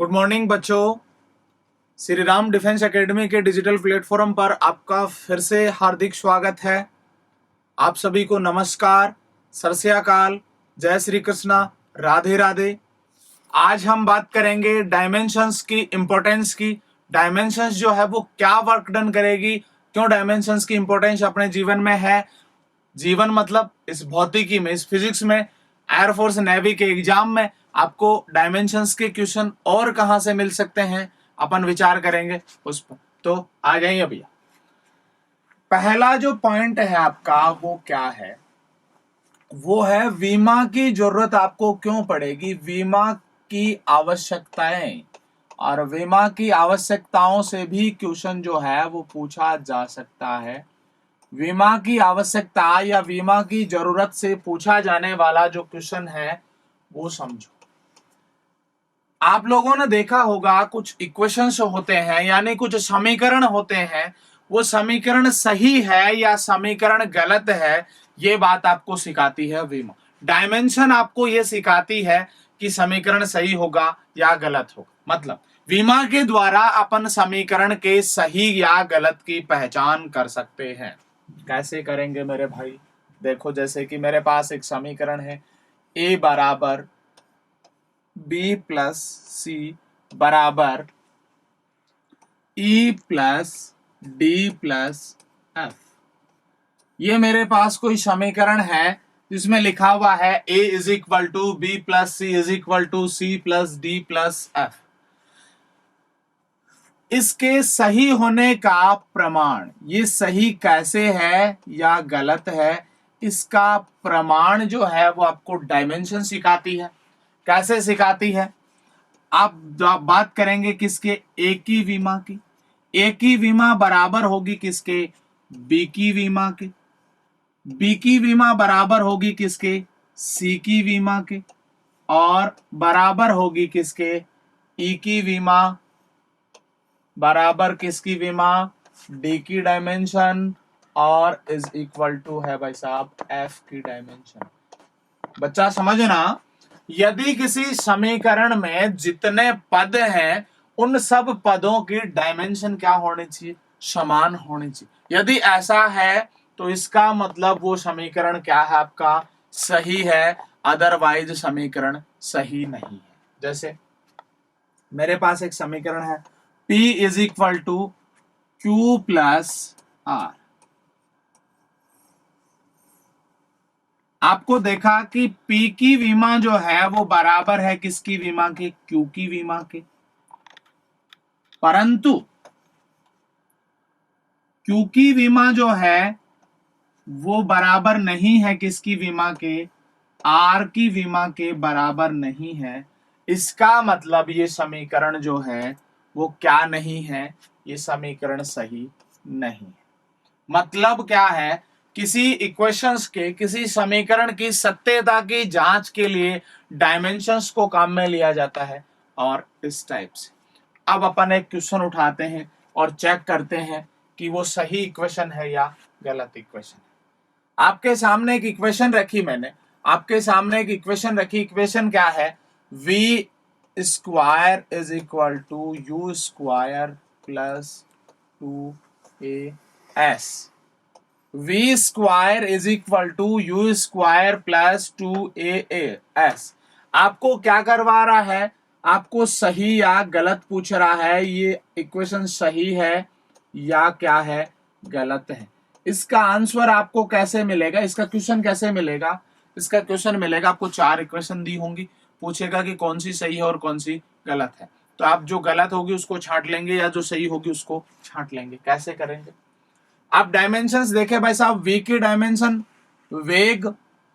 Good morning बच्चों। Shri Ram defence academy के digital platform पर आपका फिर से हार्दिक स्वागत है। आप सभी को नमस्कार, सत श्री अकाल, जय श्री कृष्णा, राधे राधे। आज हम बात करेंगे डायमेंशंस की इंपॉर्टेंस की। डायमेंशंस जो है वो क्या वर्क डन करेगी, क्यों डायमेंशंस की इंपॉर्टेंस अपने जीवन में है। जीवन मतलब इस भौतिकी में, इस फिजिक्स में, एयरफोर्स नेवी के एग्जाम में आपको डायमेंशंस के क्वेश्चन और कहां से मिल सकते हैं, अपन विचार करेंगे उस पर। तो आ जाइए भैया। पहला जो पॉइंट है आपका वो क्या है, वो है बीमा की जरूरत आपको क्यों पड़ेगी, बीमा की आवश्यकताएं। और बीमा की आवश्यकताओं से भी क्वेश्चन जो है वो पूछा जा सकता है। बीमा की आवश्यकता या बीमा की जरूरत से पूछा जाने वाला जो क्वेश्चन है वो समझो। आप लोगों ने देखा होगा कुछ इक्वेशंस होते हैं, यानी कुछ समीकरण होते हैं, वो समीकरण सही है या समीकरण गलत है, ये बात आपको सिखाती है बीमा। डायमेंशन आपको ये सिखाती है कि समीकरण सही होगा या गलत होगा। मतलब बीमा के द्वारा अपन समीकरण के सही या गलत की पहचान कर सकते हैं। कैसे करेंगे मेरे भाई? देखो, जैसे कि मेरे पास एक समीकरण है, a बराबर b प्लस सी बराबर e plus D plus F. ये मेरे पास कोई समीकरण है जिसमें लिखा हुआ है a is equal to B plus C is equal to C plus D plus F. इसके सही होने का प्रमाण, ये सही कैसे है या गलत है, इसका प्रमाण जो है वो आपको डायमेंशन सिखाती है। कैसे सिखाती है? आप बात करेंगे किसके? ए की बीमा की। ए की बीमा बराबर होगी किसके? बी की बीमा के। बी की बीमा बराबर होगी किसके? सी की बीमा के। और बराबर होगी किसके? ई की बीमा बराबर किसकी बीमा? डी की डायमेंशन। और इज इक्वल टू है भाई साहब एफ की डायमेंशन। बच्चा समझना, यदि किसी समीकरण में जितने पद हैं उन सब पदों की डायमेंशन क्या होनी चाहिए? समान होनी चाहिए। यदि ऐसा है तो इसका मतलब वो समीकरण क्या है आपका? सही है, अदरवाइज समीकरण सही नहीं है। जैसे मेरे पास एक समीकरण है P is equal to Q plus R. आपको देखा कि P की विमा जो है वो बराबर है किसकी विमा के? Q की विमा के। परंतु Q की विमा जो है वो बराबर नहीं है किसकी विमा के? R की विमा के बराबर नहीं है। इसका मतलब ये समीकरण जो है वो क्या नहीं है? ये समीकरण सही नहीं है। मतलब क्या है? किसी इक्वेशंस के, किसी समीकरण की सत्यता की जांच के लिए डायमेंशंस को काम में लिया जाता है। और इस टाइप से अब अपन एक क्वेश्चन उठाते हैं और चेक करते हैं कि वो सही इक्वेशन है या गलत इक्वेशन है। आपके सामने एक इक्वेशन रखी मैंने, आपके सामने एक इक्वेशन रखी। इक्वेशन क्या है? v square is equal to U square plus 2as। v square is equal to U square plus 2as। आपको क्या करवा रहा है? आपको सही या गलत पूछ रहा है। ये इक्वेशन सही है या क्या है? गलत है। इसका आंसर आपको कैसे मिलेगा? इसका क्वेश्चन कैसे मिलेगा? इसका क्वेश्चन मिलेगा, आपको 4 इक्वेशन दी होंगी, पूछेगा कि कौन सी सही है और कौन सी गलत है। तो आप जो गलत होगी उसको छांट लेंगे या जो सही होगी उसको छांट लेंगे। कैसे करेंगे? आप डायमेंशंस देखे भाई साहब। v की डायमेंशन वेग,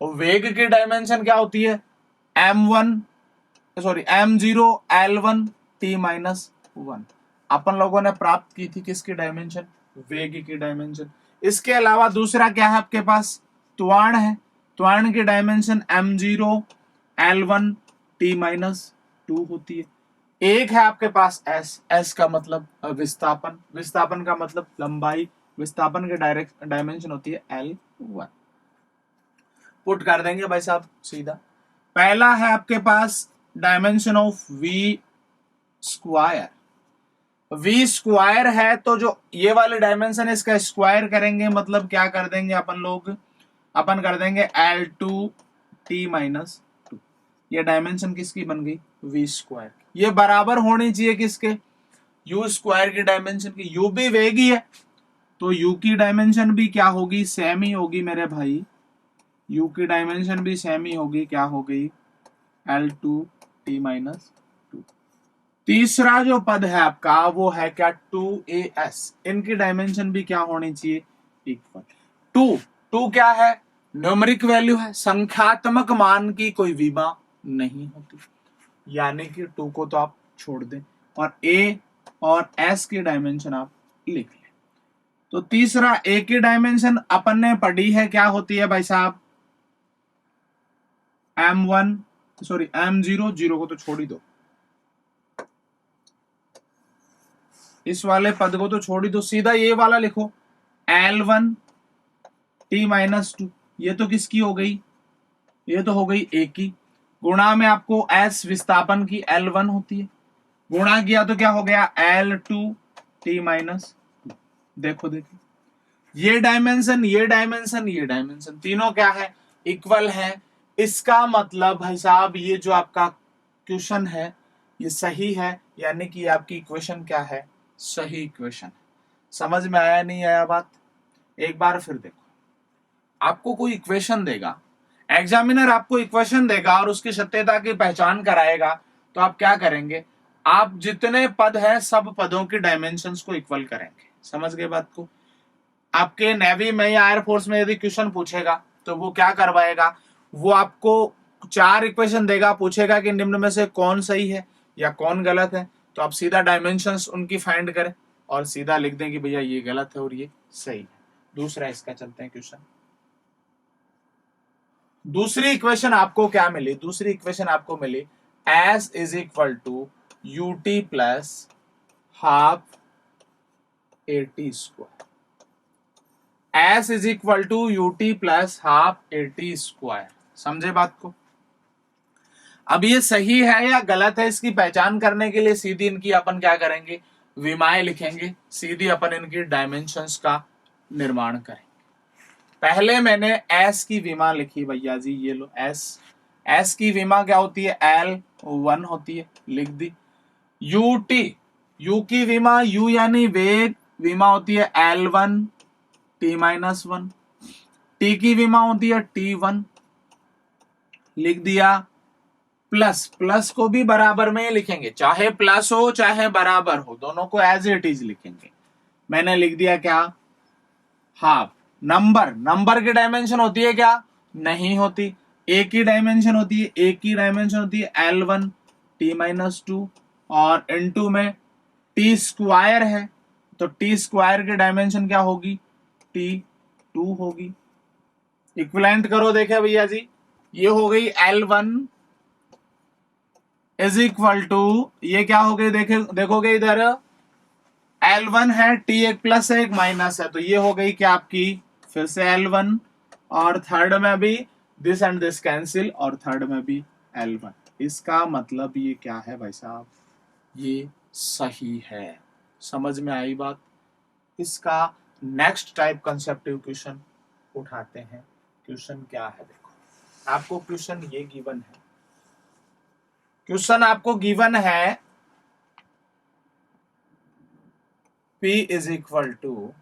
और वेग की डायमेंशन क्या होती है? m0 l1 t-1। अपन लोगों ने प्राप्त की थी किसकी डायमेंशन? वेग की डायमेंशन। इसके अलावा दूसरा क्या है आपके पास? त्वरण है। त्वरण की डायमेंशन m0 l1 t-2 होती है। एक है आपके पास s का मतलब विस्थापन, विस्थापन का मतलब लंबाई, विस्थापन के डायमेंशन होती है l1। पुट कर देंगे भाई साहब सीधा। पहला है आपके पास dimension of v square, v square है तो जो ये वाले डायमेंशन है इसका स्क्वायर करेंगे, मतलब क्या कर देंगे अपन लोग, अपन कर देंगे L2t-2। ये डायमेंशन किसकी बन गई, v स्क्वायर। ये बराबर होनी चाहिए किसके, u स्क्वायर की डायमेंशन की। u भी वेग ही है तो u की डायमेंशन भी क्या होगी, सेम ही होगी मेरे भाई। u की डायमेंशन भी सेम ही होगी, क्या हो गई, L2t-2। तीसरा जो पद है आपका वो है क्या, 2as। इनकी डायमेंशन भी क्या होनी चाहिए, इक्वल। 2 क्या है, न्यूमेरिक वैल्यू है, संख्यात्मक मान की कोई विमा नहीं होती, यानी कि 2 को तो आप छोड़ दें और a और s की डायमेंशन आप लिख लें। तो तीसरा a की डायमेंशन अपन ने पढ़ी है, क्या होती है भाई साहब, m1 सॉरी m0, 0 को तो छोड़ ही दो, इस वाले पद को तो छोड़ ही दो, सीधा ये वाला लिखो L1t-2। ये तो किसकी हो गई, ये तो हो गई a की, गुणा में आपको s विस्थापन की L1 होती है, गुणा किया तो क्या हो गया L2t-2। देखो देखो, ये डायमेंशन ये डायमेंशन ये डायमेंशन तीनों क्या है, इक्वल है। इसका मतलब भाई साहब ये जो आपका क्वेश्चन है ये सही है, यानी कि आपकी इक्वेशन क्या है, सही इक्वेशन। समझ में आया नहीं आया बात, एक बार फिर देखो। आपको कोई इक्वेशन देगा, एग्जामिनर आपको इक्वेशन देगा और उसकी सत्यता की पहचान कराएगा, तो आप क्या करेंगे, आप जितने पद हैं सब पदों की डायमेंशंस को इक्वल करेंगे। समझ गए बात को। आपके नेवी में या एयरफोर्स में यदि क्वेश्चन पूछेगा तो वो क्या करवाएगा, वो आपको 4 इक्वेशन देगा, पूछेगा कि निम्न में से कौन सही है या कौन गलत है, तो आप सीधा डायमेंशंस उनकी फाइंड करें और सीधा लिख दें कि भैया ये गलत है और ये सही है। दूसरा इसका चलते हैं क्वेश्चन। दूसरी इक्वेशन आपको क्या मिली, दूसरी इक्वेशन आपको मिली s is equal to ut plus half at square. s is equal to ut plus half at square. समझे बात को। अब ये सही है या गलत है इसकी पहचान करने के लिए सीधी इनकी अपन क्या करेंगे, विमाएं लिखेंगे, सीधी अपन इनकी डायमेंशंस का निर्माण करेंगे। पहले मैंने s की विमा लिखी भैया जी, ये लो s की विमा क्या होती है, L1 होती है, लिख दी। ut, u की विमा, u यानी वेग, विमा होती है L1t-1। t की विमा होती है T1, लिख दिया। प्लस को भी बराबर में लिखेंगे, चाहे प्लस हो चाहे बराबर हो, दोनों को एज इट इज लिखेंगे। मैंने लिख दिया क्या, हाफ। नंबर की डायमेंशन होती है क्या, नहीं होती। ए की डायमेंशन होती है, ए की डायमेंशन होती है L1t-2 और इनटू में टी स्क्वायर है तो टी स्क्वायर की डायमेंशन क्या होगी, T2 होगी। इक्विवेलेंट करो, देखे भैया जी, ये हो गई L1 इज इक्वल टू, ये क्या हो गई, देखोगे इधर L1 है, T एक प्लस है एक माइनस है, तो ये हो गई क्या आपकी फिर से L1 और थर्ड में भी दिस एंड दिस कैंसिल और थर्ड में भी L1। इसका मतलब ये क्या है भाई साहब, ये सही है। समझ में आई बात। इसका नेक्स्ट टाइप कंसेप्टिव क्वेश्चन उठाते हैं। क्वेश्चन क्या है, देखो आपको क्वेश्चन ये गिवन है, क्वेश्चन आपको गिवन है P is equal to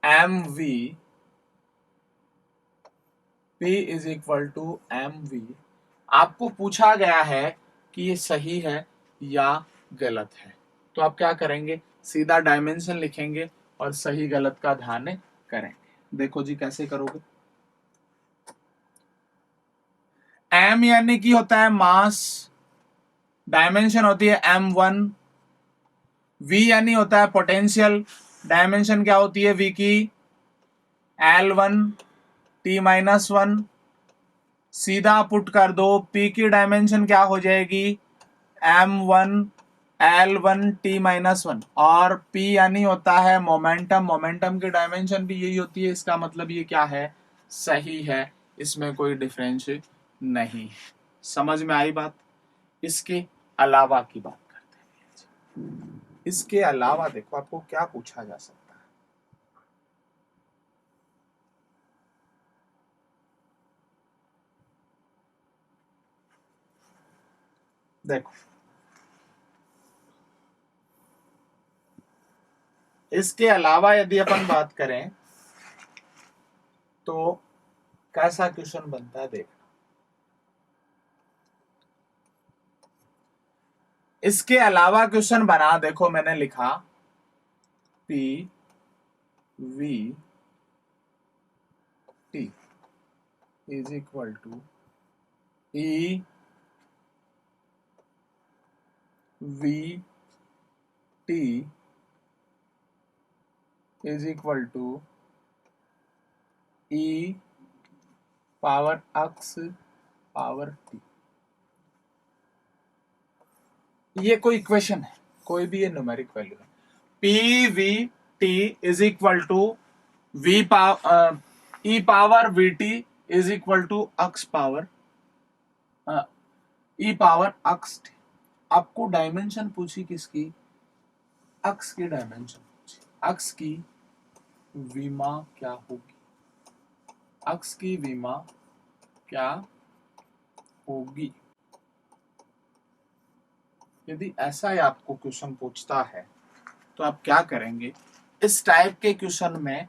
mv, P is equal to mv। आपको पूछा गया है कि ये सही है या गलत है, तो आप क्या करेंगे, सीधा डायमेंशन लिखेंगे और सही गलत का ध्यान करेंगे। देखो जी कैसे करोगे, m यानी कि होता है मास, डायमेंशन होती है m1। v यानी होता है पोटेंशियल, डायमेंशन क्या होती है v की, L1t-1। सीधा पुट कर दो, p की डायमेंशन क्या हो जाएगी, m1 L1t-1 और p यानी होता है मोमेंटम, मोमेंटम की डायमेंशन भी यही होती है। इसका मतलब ये क्या है, सही है, इसमें कोई डिफरेंस नहीं। समझ में आई बात? इसके अलावा की बात करते हैं। इसके अलावा देखो आपको क्या पूछा जा सकता है। देखो इसके अलावा यदि अपन बात करें तो कैसा क्वेश्चन बनता है देखो। इसके अलावा क्वेश्चन बना, देखो मैंने लिखा P V T is equal to E V T is equal to E power X power T. ये कोई इक्वेशन है, कोई भी ये न्यूमेरिक वैल्यू है। P V T is equal to V power E power V T is equal to X power E power X T. आपको dimension पूछी किसकी? एक्स की डायमेंशन पूछी। एक्स की विमा क्या होगी? एक्स की विमा क्या होगी? यदि ऐसा ही आपको क्वेश्चन पूछता है तो आप क्या करेंगे? इस टाइप के क्वेश्चन में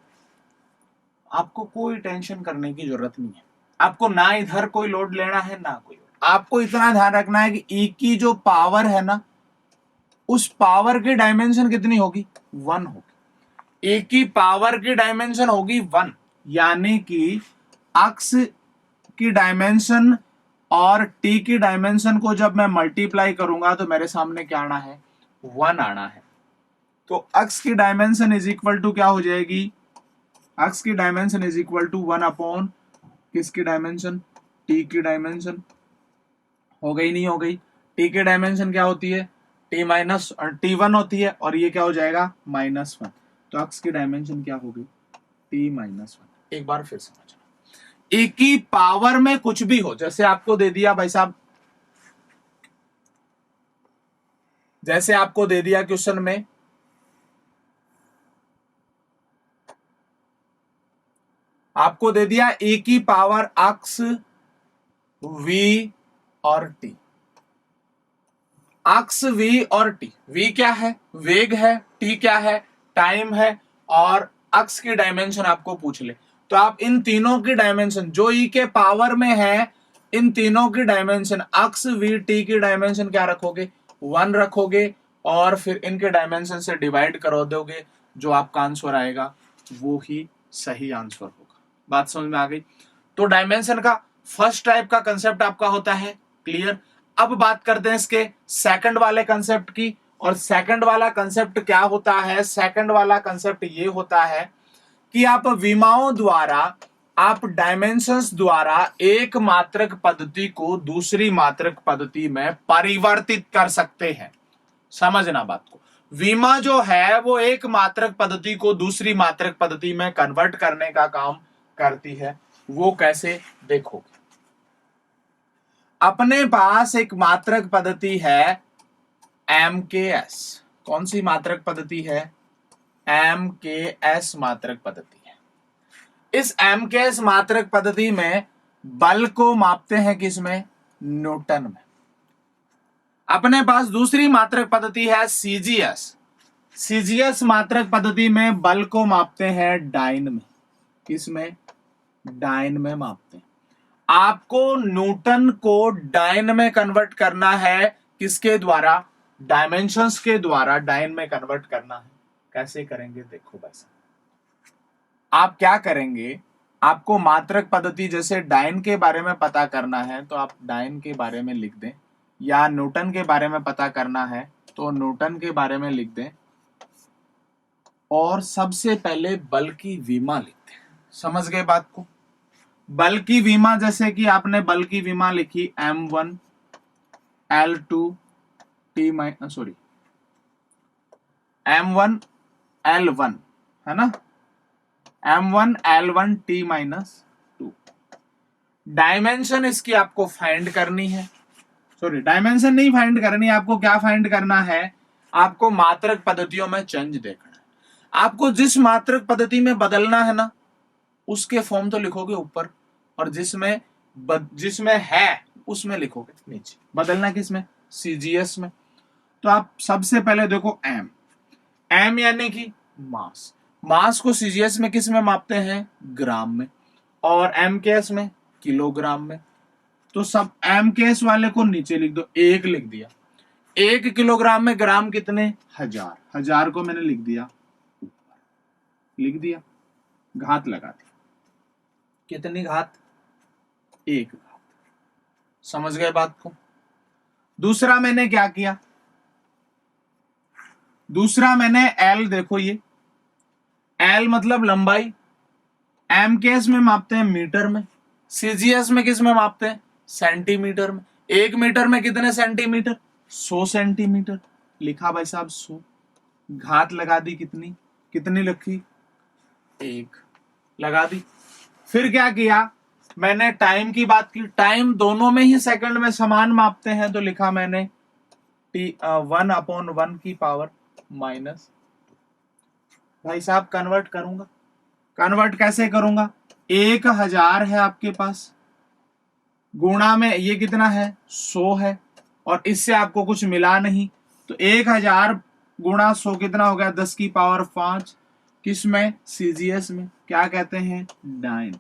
आपको कोई टेंशन करने की जरूरत नहीं है। आपको ना इधर कोई लोड लेना है ना कोई। आपको इतना ध्यान रखना है कि ई की जो पावर है ना, उस पावर की डायमेंशन कितनी होगी? 1 होगी। ए की पावर की डायमेंशन होगी 1, यानी कि एक्स की डायमेंशन और टी की डायमेंशन को जब मैं मल्टीप्लाई करूंगा तो मेरे सामने क्या आना है? 1 आना है। तो एक्स की डायमेंशन इज इक्वल टू क्या हो जाएगी? एक्स की dimension is equal to 1 upon किसकी डायमेंशन? टी की डायमेंशन। हो गई नहीं हो गई? टी की डायमेंशन क्या होती है? टी माइनस T1 होती है, और ये क्या हो जाएगा? -1। तो एक्स की डायमेंशन क्या होगी? T-1। एक बार फिर समझना, ए की पावर में कुछ भी हो, जैसे आपको दे दिया भाई साहब, जैसे आपको दे दिया क्वेश्चन में आपको दे दिया ए की पावर एक्स वी और टी। एक्स वी और टी, वी क्या है? वेग है। टी क्या है? टाइम है। और एक्स की डायमेंशन आपको पूछ ले तो आप इन तीनों की डायमेंशन जो ई के पावर में है, इन तीनों की डायमेंशन एक्स वी टी की डायमेंशन क्या रखोगे? 1 रखोगे, और फिर इनके डायमेंशन से डिवाइड करो दोगे, जो आपका आंसर आएगा वो ही सही आंसर होगा। बात समझ में आ गई? तो डायमेंशन का फर्स्ट टाइप का कंसेप्ट आपका होता है क्लियर। अब बात करते हैं इसके सेकंड वाले कंसेप्ट की। और सेकंड वाला कंसेप्ट क्या होता है? सेकंड वाला कंसेप्ट ये होता है कि आप विमाओं द्वारा, आप डायमेंशंस द्वारा एक मात्रक पद्धति को दूसरी मात्रक पद्धति में परिवर्तित कर सकते हैं। समझना बात को। विमा जो है वो एक मात्रक पद्धति को दूसरी मात्रक पद्धति में कन्वर्ट करने का काम करती है। वो कैसे? देखोगे। अपने पास एक मात्रक पद्धति है MKS। कौन सी मात्रक पद्धति है? MKS मात्रक पद्धति है। इस MKS मात्रक पद्धति में बल को मापते हैं किसमें? न्यूटन में। अपने पास दूसरी मात्रक पद्धति है CGS। CGS मात्रक पद्धति में बल को मापते हैं डाइन में। किसमें? डाइन में मापते हैं। आपको न्यूटन को डाइन में कन्वर्ट करना है। किसके द्वारा? डायमेंशंस के द्वारा डाइन में कन्वर्ट करना है। कैसे करेंगे देखो बस। आप क्या करेंगे? आपको मात्रक पद्धति जैसे डाइन के बारे में पता करना है तो आप डाइन के बारे में लिख दें, या न्यूटन के बारे में पता करना है तो न्यूटन के बारे में लिख दें, और सबसे पहले बल की विमा लिख दें। समझ गए बात को? बल की विमा, जैसे कि आपने बल की विमा लिखी M1 L2 T minus sorry M1 L1 है ना, M1 L1 T-2 डायमेंशन इसकी आपको फाइंड करनी है, सॉरी डायमेंशन नहीं फाइंड करनी है, आपको क्या फाइंड करना है, आपको मात्रक पद्धतियों में चेंज देखना है। आपको जिस मात्रक पद्धति में बदलना है ना, उसके फॉर्म तो लिखोगे ऊपर, और जिसमें है उसमें लिखोगे नीचे। बदलना किसमें, सीजीएस में। तो आप सबसे पहले देखो एम यानी कि मास को सीजीएस में किस में मापते हैं, ग्राम में, और एमकेएस में किलोग्राम में। तो सब एमकेएस वाले को नीचे लिख दो, 1 लिख दिया। 1 किलोग्राम में ग्राम कितने, 1000, 1000 को मैंने लिख दिया ऊपर, लिख दिया, घात लगा दी। कितनी घात, 1 घात। समझ गए बात को। दूसरा मैंने क्या किया, दूसरा मैंने एल, देखो ये एल मतलब लंबाई, एमकेएस में मापते हैं मीटर में, सीजीएस में किस में मापते हैं, सेंटीमीटर में। 1 मीटर में कितने सेंटीमीटर, 100 सेंटीमीटर। लिखा भाई साहब 100, घात लगा दी, कितनी कितनी लिखी, 1 लगा दी। फिर क्या किया, मैंने टाइम की बात की, टाइम दोनों में ही सेकंड में समान मापते हैं, तो लिखा मैंने 1/1 की पावर -2। भाई साहब कन्वर्ट करूंगा, कन्वर्ट कैसे करूंगा, 1000 है आपके पास, गुणा में ये कितना है, 100 है, और इससे आपको कुछ मिला नहीं, तो 1000 गुणा 100 कितना हो गया, 10 की पावर 5। किसमें, सीजीएस में। क्या कहते हैं, डाइन।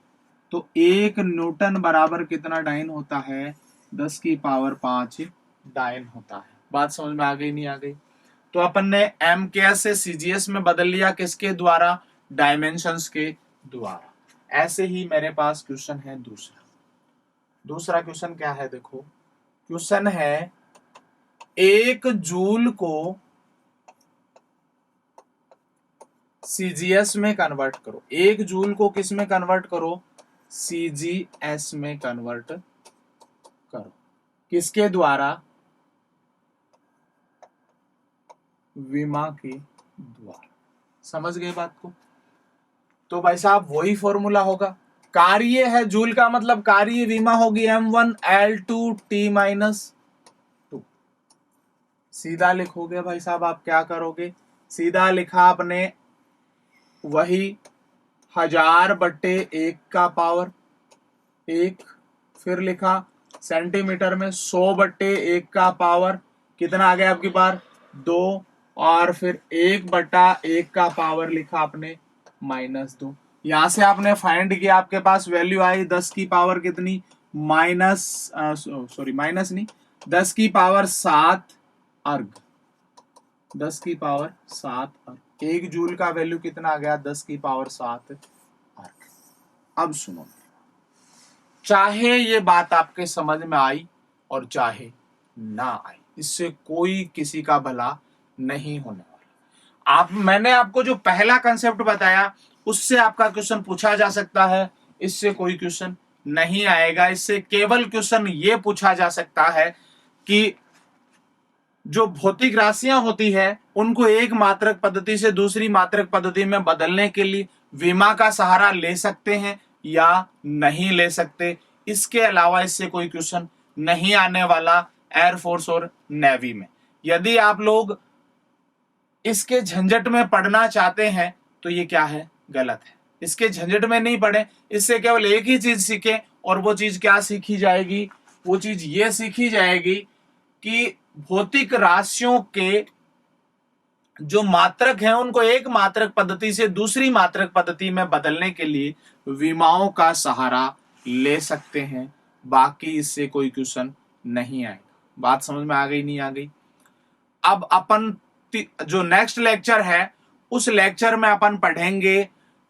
तो 1 न्यूटन बराबर कितना डाइन होता है, 10 की पावर 5 डाइन होता है। बात समझ में आ गई, नहीं आ गई। तो अपन ने एमकेएस से सीजीएस में बदल लिया, किसके द्वारा, डायमेंशंस के द्वारा। ऐसे ही मेरे पास क्वेश्चन है दूसरा क्वेश्चन क्या है, देखो क्वेश्चन है 1 जूल को सीजीएस में कन्वर्ट करो। 1 जूल को किस में कन्वर्ट करो, सीजीएस में कन्वर्ट करो। किसके द्वारा, विमा के द्वारा। समझ गए बात को। तो भाई साहब वही फॉर्मूला होगा, कार्य है जूल का मतलब कार्य विमा होगी m1 L2 T-2। सीधा लिखोगे भाई साहब, आप क्या करोगे, सीधा लिखा आपने वही 1000/1 का पावर 1, फिर लिखा सेंटीमीटर में 100/1 का पावर कितना आ गया आपकी बार 2, और फिर 1/1 का पावर लिखा आपने -2। यहां से आपने फाइंड किया, आपके पास वैल्यू आई 10 की पावर कितनी, माइनस नहीं, 10 की पावर 7 अर्ग, 10 की पावर 7 अर्ग। 1 जूल का वैल्यू कितना आ गया, 10 की पावर 7 अर्ग। अब सुनो, चाहे ये बात आपके समझ में आई और चाहे ना आई, इससे कोई किसी का भला नहीं होने वाला। मैंने आपको जो पहला कंसेप्ट बताया उससे आपका क्वेश्चन पूछा जा सकता है, इससे कोई क्वेश्चन नहीं आएगा। इससे केवल क्वेश्चन ये पूछा जा सकता है कि जो भौतिक राशियां होती है उनको एक मात्रक पद्धति से दूसरी मात्रक पद्धति में बदलने के लिए विमा का सहारा ले सकते हैं या नहीं ले सकते। इसके अलावा इससे कोई क्वेश्चन नहीं आने वाला एयरफोर्स और नेवी में। यदि आप लोग इसके झंझट में पढ़ना चाहते हैं तो ये क्या है, गलत है। इसके झंझट में नहीं पढ़े, इससे केवल एक ही चीज सीखे, और वो चीज क्या सीखी जाएगी, वो चीज ये सीखी जाएगी कि भौतिक राशियों के जो मात्रक हैं उनको एक मात्रक पद्धति से दूसरी मात्रक पद्धति में बदलने के लिए विमाओं का सहारा ले सकते हैं। बाकी इससे कोई क्वेश्चन नहीं आएगा। बात समझ में आ गई, नहीं आ गई। अब अपन जो नेक्स्ट लेक्चर है उस लेक्चर में अपन पढ़ेंगे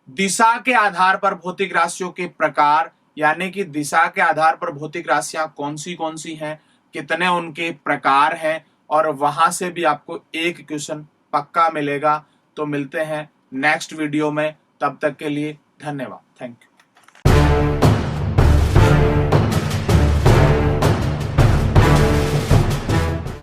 दिशा के आधार पर भौतिक राशियों के प्रकार, यानी कि दिशा के आधार पर भौतिक राशियां कौन सी हैं, कितने उनके प्रकार हैं, और वहां से भी आपको एक क्वेश्चन पक्का मिलेगा। तो मिलते हैं नेक्स्ट वीडियो में, तब तक के लिए धन्यवाद, थैंक यू।